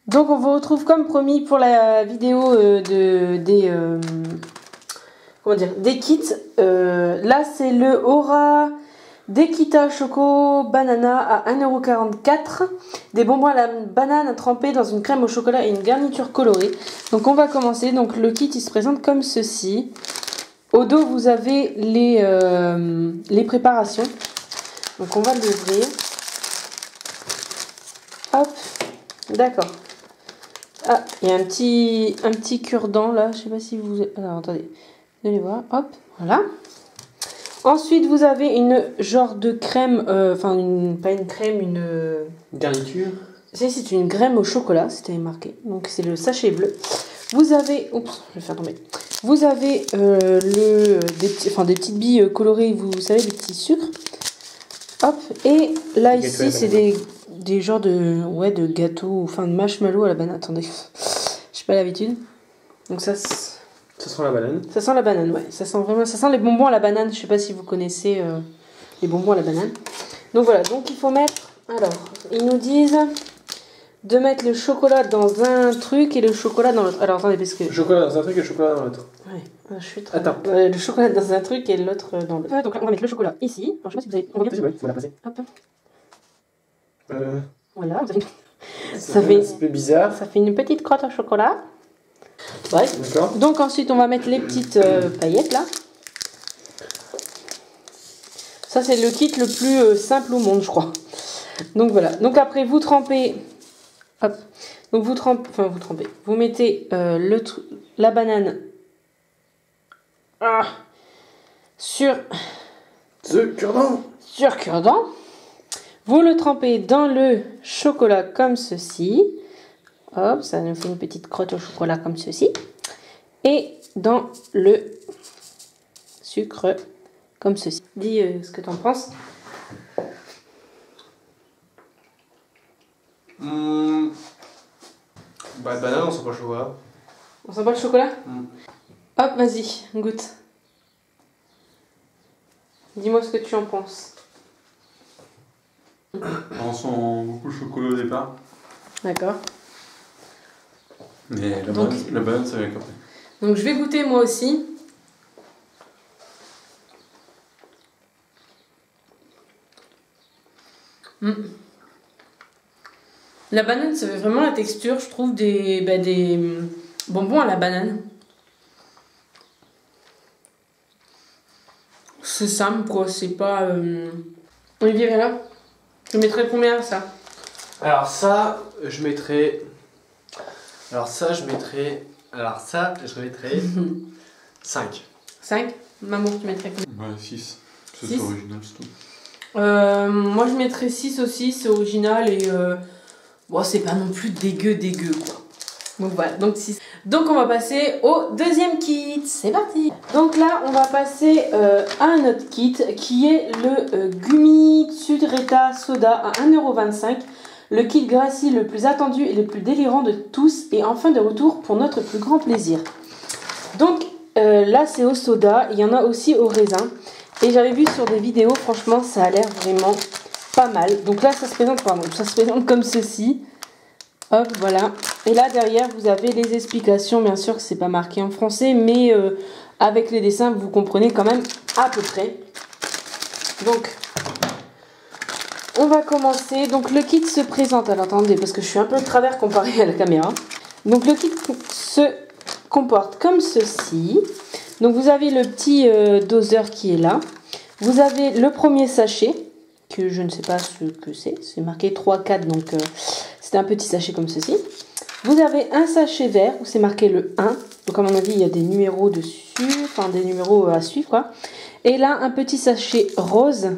Donc on vous retrouve comme promis pour la vidéo des kits. Là c'est le Aura Dekita Choco Banana à 1,44 €. Des bonbons à la banane trempés dans une crème au chocolat et une garniture colorée. Donc on va commencer. Donc le kit il se présente comme ceci. Au dos vous avez les préparations. Donc on va l'ouvrir. Hop, d'accord. Ah, il y a un petit cure-dent là, je sais pas si vous... Alors attendez, vous allez voir, hop, voilà. Ensuite vous avez une genre de crème, pas une crème, une... Garniture. C'est une crème au chocolat, c'était marqué, donc c'est le sachet bleu. Vous avez, oups, je vais faire tomber. Vous avez des petites billes colorées, vous savez, des petits sucres. Hop, et là ici c'est des genres de gâteaux, enfin de marshmallow à la banane. Attendez, j'ai pas l'habitude. Donc ça sent la banane. Ça sent la banane, ouais. Ça sent les bonbons à la banane. Je sais pas si vous connaissez les bonbons à la banane. Donc voilà, donc il faut mettre. Alors, ils nous disent de mettre le chocolat dans un truc et le chocolat dans l'autre. Alors attendez, parce que. Le chocolat dans un truc et le chocolat dans l'autre. Ouais, je suis très. Attends. Le chocolat dans un truc et l'autre dans l'autre. Donc là, on va mettre le chocolat ici. Alors, je sais pas si vous avez. On va bien. On va la passer. Hop. Voilà, vous avez... ça fait un peu bizarre. Ça fait une petite crotte au chocolat. Bref. D'accord. Donc ensuite on va mettre les petites paillettes là. Ça c'est le kit le plus simple au monde je crois. Donc voilà. Donc après vous trempez. Hop. Donc vous trempez. Vous mettez la banane sur cure-dent. Vous le trempez dans le chocolat comme ceci. Hop, ça nous fait une petite crotte au chocolat comme ceci. Et dans le sucre comme ceci. Dis ce que tu en penses. Bah, banane, on sent pas le chocolat. On sent pas le chocolat? Hop, vas-y, goûte. Dis-moi ce que tu en penses. On sent beaucoup le chocolat au départ. D'accord. Mais la banane, ça vient après. Donc je vais goûter moi aussi. La banane, ça fait vraiment la texture, je trouve, des bonbons à la banane. C'est simple quoi, c'est pas... Olivier, viens là. Tu mettrais combien ça? Alors ça, je mettrais 5. 5? Maman, tu mettrais combien? Ouais, 6. C'est 6? original, c'est tout. Moi je mettrais 6 aussi, c'est original et bon, c'est pas non plus dégueu quoi. Donc voilà, donc 6. Donc on va passer au deuxième kit, c'est parti. Donc là on va passer à un autre kit qui est le Gummy Sudreta Soda à 1,25 €. Le kit Gracie le plus attendu et le plus délirant de tous est enfin de retour pour notre plus grand plaisir. Donc là c'est au soda, il y en a aussi au raisin. Et j'avais vu sur des vidéos, franchement ça a l'air vraiment pas mal. Donc là ça se présente comme ceci. Hop, voilà. Et là derrière vous avez les explications, bien sûr que c'est pas marqué en français, mais avec les dessins vous comprenez quand même à peu près. Donc on va commencer. Donc le kit se présente, alors attendez parce que je suis un peu de travers comparé à la caméra. Donc le kit se comporte comme ceci. Donc vous avez le petit doseur qui est là. Vous avez le premier sachet, que je ne sais pas ce que c'est. C'est marqué 3-4, donc c'est un petit sachet comme ceci. Vous avez un sachet vert où c'est marqué le 1. Donc à mon avis, il y a des numéros dessus, enfin des numéros à suivre quoi. Et là, un petit sachet rose,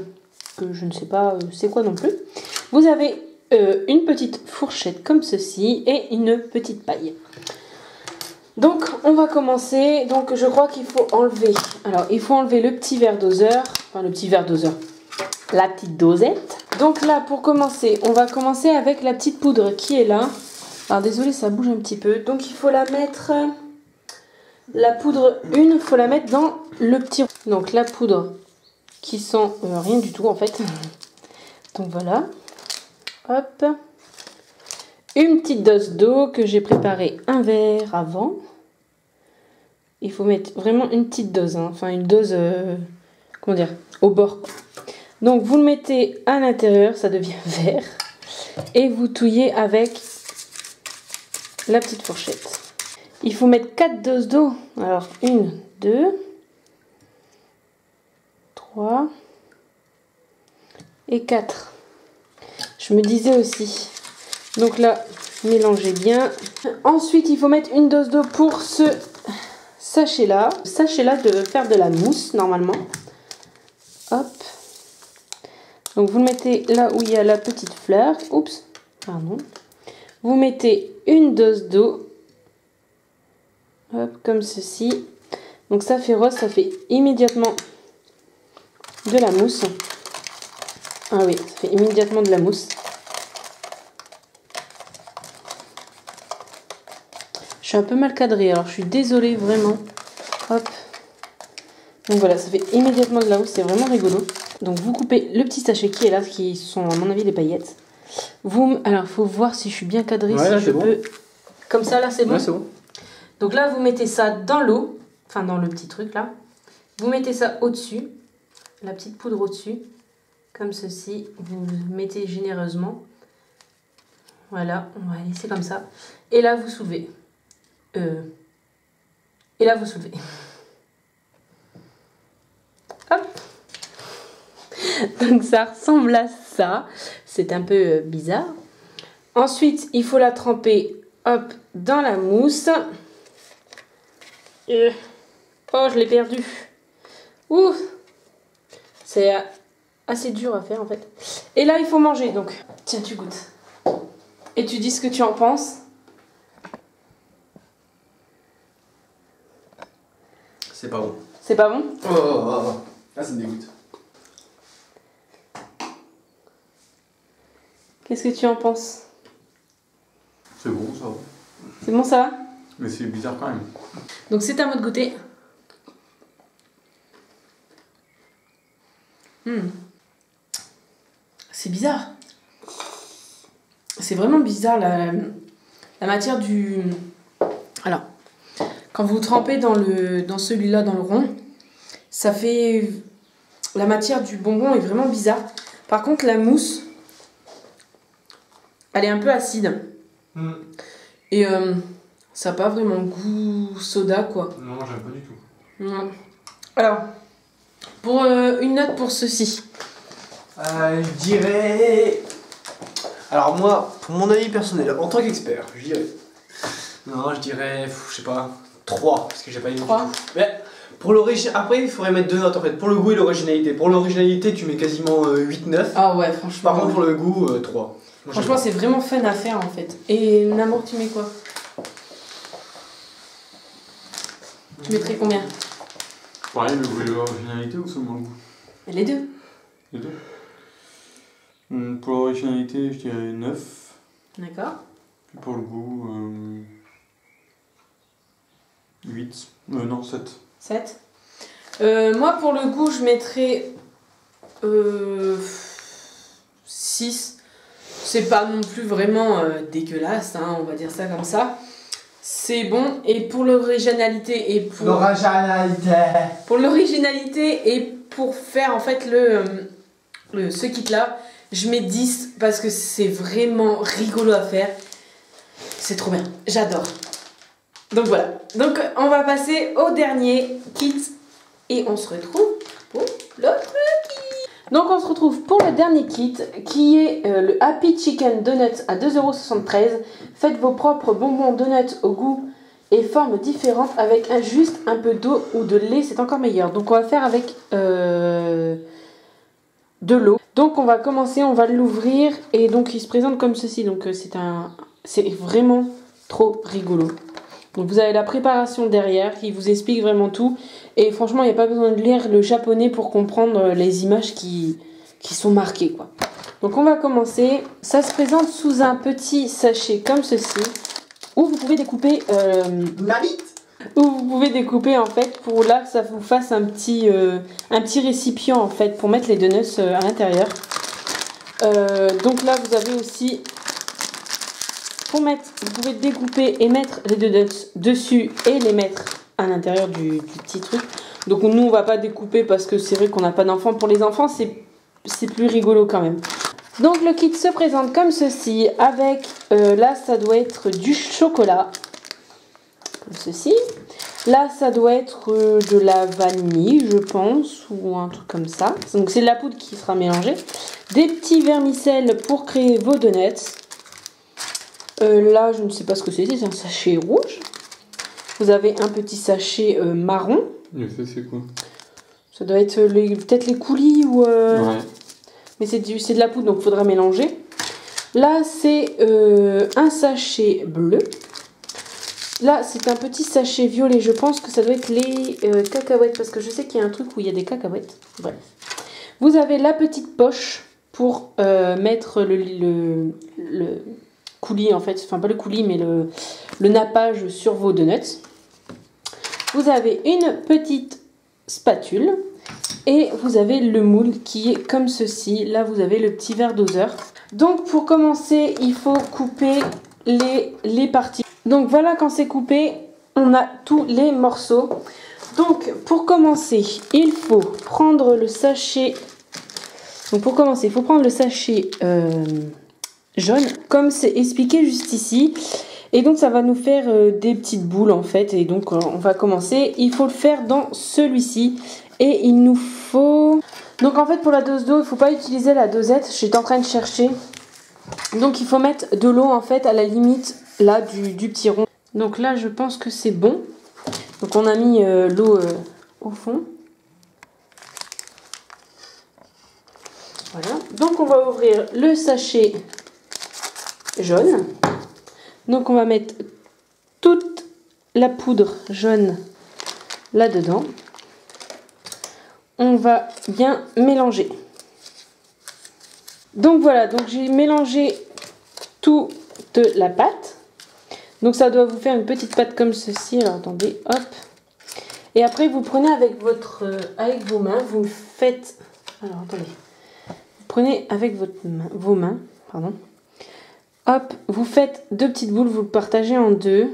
que je ne sais pas c'est quoi non plus. Vous avez une petite fourchette comme ceci et une petite paille. Donc on va commencer. Donc je crois qu'il faut enlever. Alors il faut enlever le petit verre doseur. Enfin le petit verre doseur. La petite dosette. Donc là pour commencer, on va commencer avec la petite poudre qui est là. Alors désolé ça bouge un petit peu. Donc il faut la mettre. La poudre il faut la mettre dans le petit. Donc la poudre qui sent rien du tout en fait. Donc voilà. Hop. une petite dose d'eau que j'ai préparé un verre avant. Il faut mettre vraiment une petite dose, hein. Enfin une dose, comment dire, au bord. Donc vous le mettez à l'intérieur, ça devient vert. Et vous touillez avec la petite fourchette. Il faut mettre 4 doses d'eau. Alors 1, 2, 3 et 4. Je me disais aussi. Donc là, mélangez bien. Ensuite, il faut mettre une dose d'eau pour ce sachet-là. Sachet-là de faire de la mousse, normalement. Hop. Donc vous le mettez là où il y a la petite fleur. Oups, pardon. Vous mettez une dose d'eau. Hop, comme ceci. Donc ça fait rose, ça fait immédiatement de la mousse. Ah oui, ça fait immédiatement de la mousse. Je suis un peu mal cadrée, alors je suis désolée vraiment. Hop. Donc voilà, ça fait immédiatement de la mousse, c'est vraiment rigolo. Donc vous coupez le petit sachet qui est là, qui sont à mon avis les paillettes. Alors il faut voir si je suis bien cadrée, ouais, si là, je peux... Bon. Comme ça, là c'est bon. Ouais, c'est bon. Donc là, vous mettez ça dans l'eau, enfin dans le petit truc là. Vous mettez ça au-dessus, la petite poudre au-dessus, comme ceci. Vous mettez généreusement. Voilà, on va laisser comme ça. Et là, vous soulevez. Et là, vous soulevez. Hop. Donc ça ressemble à ça. C'est un peu bizarre. Ensuite, il faut la tremper, hop, dans la mousse. Oh, je l'ai perdu. Ouh, c'est assez dur à faire en fait. Et là, il faut manger. Donc, tiens, tu goûtes. Et tu dis ce que tu en penses. C'est pas bon. C'est pas bon? Oh. Ah, ça me dégoûte. Qu'est-ce que tu en penses? C'est bon, ça va. C'est bon, ça va? Mais c'est bizarre quand même. Donc, c'est à moi de goûter. C'est bizarre. C'est vraiment bizarre la matière du... Alors, quand vous trempez dans celui-là, dans le rond, ça fait... La matière du bonbon est vraiment bizarre. Par contre, la mousse, elle est un peu acide. Et ça n'a pas vraiment goût soda, quoi. Non, j'aime pas du tout. Non. Alors, pour une note pour ceci. Je dirais... Alors moi, pour mon avis personnel, en tant qu'expert, je dirais... Non, je dirais, je sais pas, 3, parce que j'ai pas aimé 3. Mais pour l'origine, après il faudrait mettre 2 notes en fait, pour le goût et l'originalité. Pour l'originalité, tu mets quasiment 8-9. Ah ouais, franchement. Par contre, pour le goût, 3. Moi, franchement, c'est vraiment fun à faire en fait. Et Namour, tu mets quoi? Tu mettrais combien? Pareil, le goût et l'originalité ou seulement le goût? Les deux. Les deux. Pour l'originalité, je dirais 9. D'accord. Puis pour le goût, 8. Non, 7. 7. Moi, pour le goût, je mettrais 6. C'est pas non plus vraiment dégueulasse, hein, on va dire ça comme ça. C'est bon. Et pour l'originalité et pour... Pour l'originalité et pour faire en fait ce kit-là, je mets 10 parce que c'est vraiment rigolo à faire. C'est trop bien. J'adore. Donc voilà. Donc on va passer au dernier kit et on se retrouve pour l'autre kit. Donc on se retrouve pour le dernier kit qui est le Happy Chicken Donuts à 2,73 €. Faites vos propres bonbons donuts au goût et formes différentes avec juste un peu d'eau ou de lait, c'est encore meilleur. Donc on va faire avec de l'eau. Donc on va commencer, on va l'ouvrir et donc il se présente comme ceci. Donc c'est vraiment trop rigolo. Donc vous avez la préparation derrière qui vous explique vraiment tout. Et franchement, il n'y a pas besoin de lire le japonais pour comprendre les images qui sont marquées, quoi. Donc on va commencer. Ça se présente sous un petit sachet comme ceci. Où vous pouvez découper... Ma bite. Où vous pouvez découper en fait pour là que ça vous fasse un petit récipient en fait pour mettre les donuts à l'intérieur. Donc là vous avez aussi pour mettre, vous pouvez découper et mettre les donuts dessus et les mettre à l'intérieur du petit truc. Donc nous on va pas découper parce que c'est vrai qu'on n'a pas d'enfants. Pour les enfants c'est plus rigolo quand même. Donc le kit se présente comme ceci avec, là ça doit être du chocolat. Comme ceci. Là ça doit être de la vanille je pense ou un truc comme ça. Donc c'est de la poudre qui sera mélangée. Des petits vermicelles pour créer vos donuts. Là je ne sais pas ce que c'est un sachet rouge. Vous avez un petit sachet marron. Et ça c'est quoi? Ça doit être peut-être les coulis ou... Ouais. Mais c'est de la poudre donc il faudra mélanger. Là c'est un sachet bleu. Là c'est un petit sachet violet. Je pense que ça doit être les cacahuètes parce que je sais qu'il y a un truc où il y a des cacahuètes. Bref. Vous avez la petite poche pour mettre le coulis en fait. Enfin pas le coulis mais le nappage sur vos donuts. Vous avez une petite spatule et vous avez le moule qui est comme ceci. Là vous avez le petit verre doseur. Donc pour commencer il faut couper les parties. Donc voilà, quand c'est coupé on a tous les morceaux. Donc pour commencer il faut prendre le sachet. Donc pour commencer il faut prendre le sachet jaune comme c'est expliqué juste ici. Et donc ça va nous faire des petites boules en fait. Et donc on va commencer. Il faut le faire dans celui-ci. Et il nous faut... Donc en fait pour la dose d'eau, il ne faut pas utiliser la dosette. J'étais en train de chercher. Donc il faut mettre de l'eau en fait à la limite là du petit rond. Donc là je pense que c'est bon. Donc on a mis l'eau au fond. Voilà. Donc on va ouvrir le sachet jaune. Donc on va mettre toute la poudre jaune là-dedans. On va bien mélanger. Donc voilà, donc j'ai mélangé toute la pâte. Donc ça doit vous faire une petite pâte comme ceci. Alors attendez, hop. Et après vous prenez avec vos mains, vous faites... Alors attendez. Vous prenez avec vos mains, pardon. Hop, vous faites deux petites boules, vous le partagez en deux. Vous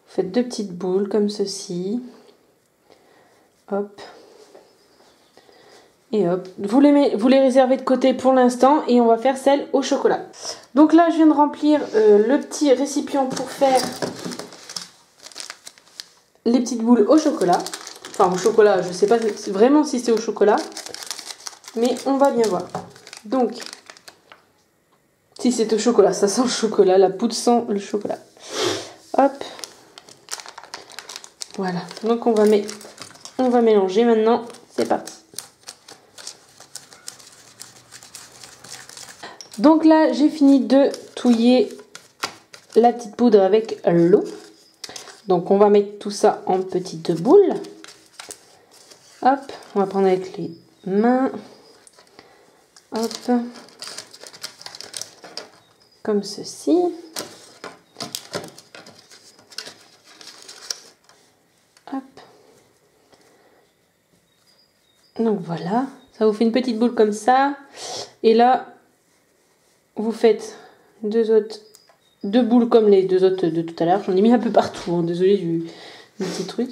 faites deux petites boules comme ceci. Hop. Et hop. Vous les réservez de côté pour l'instant et on va faire celle au chocolat. Donc là, je viens de remplir le petit récipient pour faire les petites boules au chocolat. Enfin, au chocolat, je ne sais pas vraiment si c'est au chocolat. Mais on va bien voir. Donc... Si c'est au chocolat, ça sent le chocolat, la poudre sent le chocolat. Hop. Voilà, donc on va mélanger maintenant, c'est parti. Donc là, j'ai fini de touiller la petite poudre avec l'eau. Donc on va mettre tout ça en petites boules. Hop, on va prendre avec les mains. Hop. Comme ceci. Hop. Donc voilà, ça vous fait une petite boule comme ça. Et là, vous faites deux boules comme les deux autres de tout à l'heure. J'en ai mis un peu partout, hein, désolé du petit truc.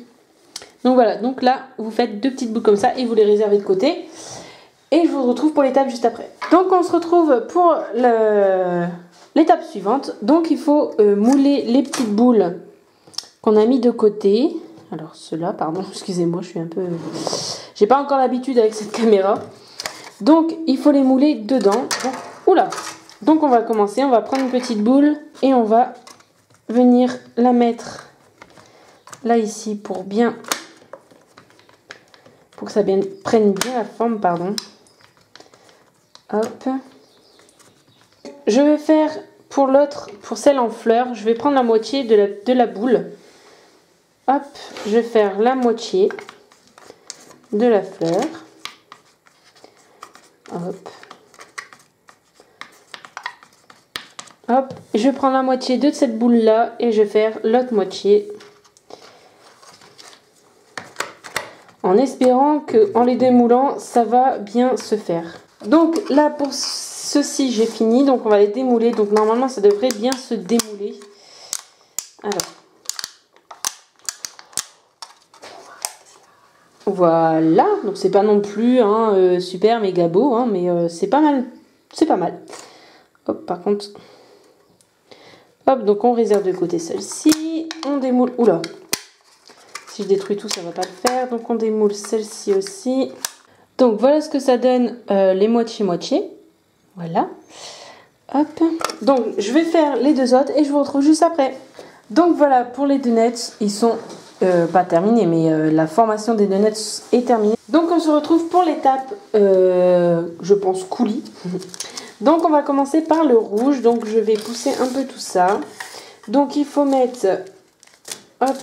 Donc voilà, donc là, vous faites deux petites boules comme ça et vous les réservez de côté. Et je vous retrouve pour l'étape juste après. Donc on se retrouve pour l'étape suivante. Donc il faut mouler les petites boules qu'on a mis de côté. Alors ceux-là, pardon, excusez-moi, je suis un peu... J'ai pas encore l'habitude avec cette caméra. Donc il faut les mouler dedans. Donc, oula. Donc on va commencer, on va prendre une petite boule et on va venir la mettre là ici pour que ça prenne bien la forme, pardon. Hop. Je vais faire pour celle en fleurs, je vais prendre la moitié de la boule. Hop, je vais faire la moitié de la fleur. Hop. Hop, je vais prendre la moitié de cette boule là et je vais faire l'autre moitié. En espérant qu'en les démoulant, ça va bien se faire. Donc là, pour ceux-ci, j'ai fini. Donc, on va les démouler. Donc, normalement, ça devrait bien se démouler. Alors. Voilà. Donc, c'est pas non plus super méga beau. Hein, mais c'est pas mal. C'est pas mal. Hop, par contre... Hop, donc on réserve de côté celle-ci. On démoule... Oula. Si je détruis tout, ça va pas le faire. Donc, on démoule celle-ci aussi. Donc, voilà ce que ça donne les moitié-moitié. Voilà. Hop. Donc, je vais faire les deux autres et je vous retrouve juste après. Donc, voilà, pour les donuts, ils sont pas terminés, mais la formation des donuts est terminée. Donc, on se retrouve pour l'étape, je pense, coulis. Donc, on va commencer par le rouge. Donc, je vais pousser un peu tout ça. Donc, il faut mettre, hop,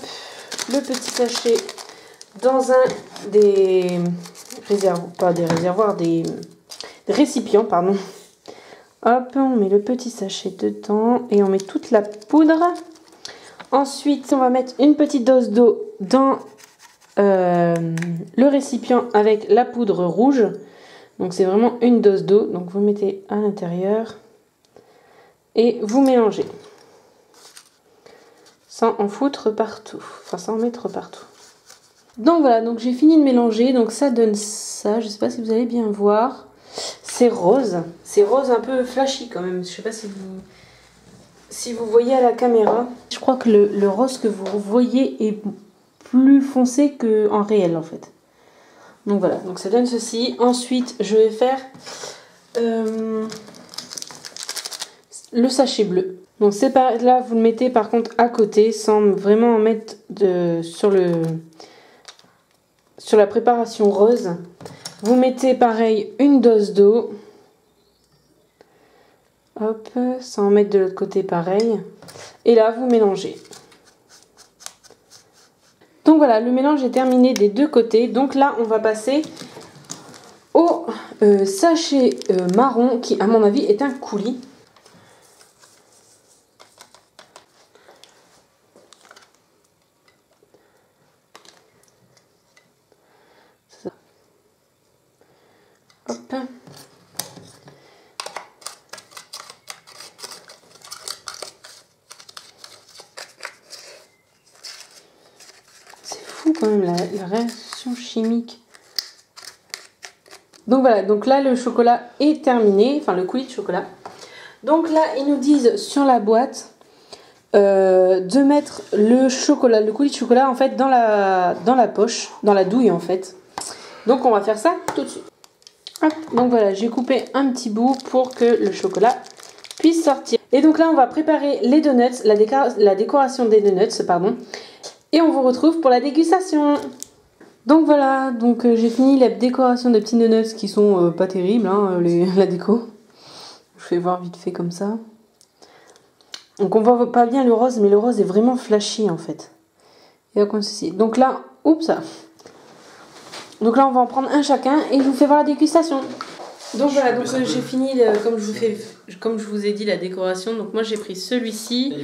le petit sachet dans un des réservoirs, des récipients, pardon. Hop, on met le petit sachet dedans et on met toute la poudre. Ensuite, on va mettre une petite dose d'eau dans le récipient avec la poudre rouge. Donc, c'est vraiment une dose d'eau. Donc, vous mettez à l'intérieur et vous mélangez. Sans en foutre partout. Enfin, sans en mettre partout. Donc, voilà. Donc, j'ai fini de mélanger. Donc, ça donne ça. Je ne sais pas si vous allez bien voir. C'est rose. C'est rose un peu flashy quand même. Je sais pas si vous voyez à la caméra. Je crois que le rose que vous voyez est plus foncé qu'en réel en fait. Donc voilà. Donc ça donne ceci. Ensuite, je vais faire le sachet bleu. Donc c'est pareil. Là, vous le mettez par contre à côté sans vraiment en mettre sur la préparation rose. Vous mettez pareil une dose d'eau. Hop, sans en mettre de l'autre côté pareil. Et là, vous mélangez. Donc voilà, le mélange est terminé des deux côtés. Donc là, on va passer au sachet marron qui, à mon avis, est un coulis. C'est ça. Hop. Quand même la réaction chimique. Donc voilà, donc là le chocolat est terminé, enfin le coulis de chocolat. Donc là ils nous disent sur la boîte de mettre le coulis de chocolat en fait dans la poche, dans la douille en fait. Donc on va faire ça tout de suite. Hop, donc voilà, j'ai coupé un petit bout pour que le chocolat puisse sortir. Et donc là on va préparer les donuts, la décoration des donuts, pardon. Et on vous retrouve pour la dégustation. Donc voilà, donc j'ai fini la décoration des petits donuts qui sont pas terribles, hein, la déco. Je vais voir vite fait comme ça. Donc on voit pas bien le rose, mais le rose est vraiment flashy en fait. Et comme ceci. Donc là, oups. Donc là on va en prendre un chacun et je vous fais voir la dégustation. Donc voilà, donc j'ai fini comme je vous ai dit la décoration. Donc moi j'ai pris celui-ci.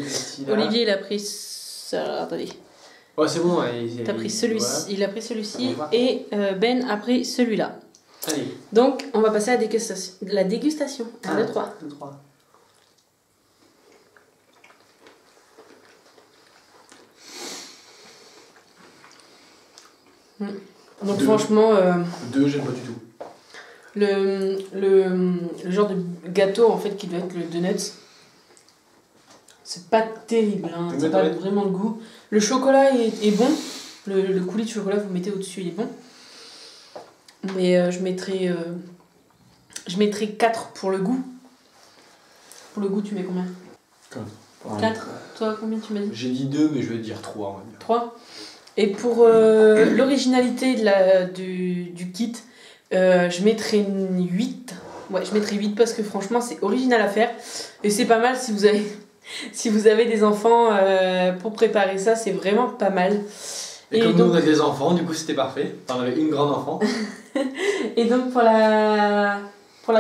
Olivier il a pris ça. Attendez. Oh, c'est bon, t'as pris celui-ci, voilà. Il a pris celui-ci et Ben a pris celui-là. Allez. Donc, on va passer à la dégustation. 1, 2, 3. 1, 2, 3. Donc, franchement... 2, j'aime pas du tout. Le genre de gâteau, en fait, qui doit être le donut, c'est pas terrible, hein. C'est pas vraiment le goût. Le chocolat est bon. Le coulis de chocolat, vous mettez au-dessus, il est bon. Mais je mettrai 4 pour le goût. Pour le goût, tu mets combien? 4. Toi, combien tu m'as dit? J'ai dit 2, mais je vais dire 3. On va dire. 3. Et pour l'originalité du kit, je mettrai 8. Ouais, je mettrai 8 parce que franchement, c'est original à faire. Et c'est pas mal si vous avez... Si vous avez des enfants pour préparer ça, c'est vraiment pas mal. Et comme donc, nous on a des enfants, du coup c'était parfait. T'en avais une grande enfant. Et donc pour la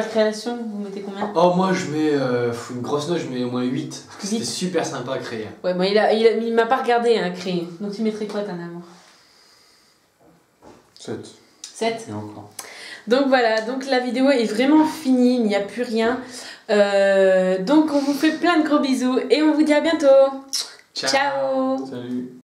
création, vous mettez combien? Oh moi je mets une grosse note, je mets au moins 8. Parce que c'était super sympa à créer. Ouais, bon, il m'a pas regardé à créer. Donc tu mettrais quoi, ton amour? 7. 7 Et encore. Donc voilà, donc la vidéo est vraiment finie, il n'y a plus rien. Donc on vous fait plein de gros bisous et on vous dit à bientôt. Ciao. Salut.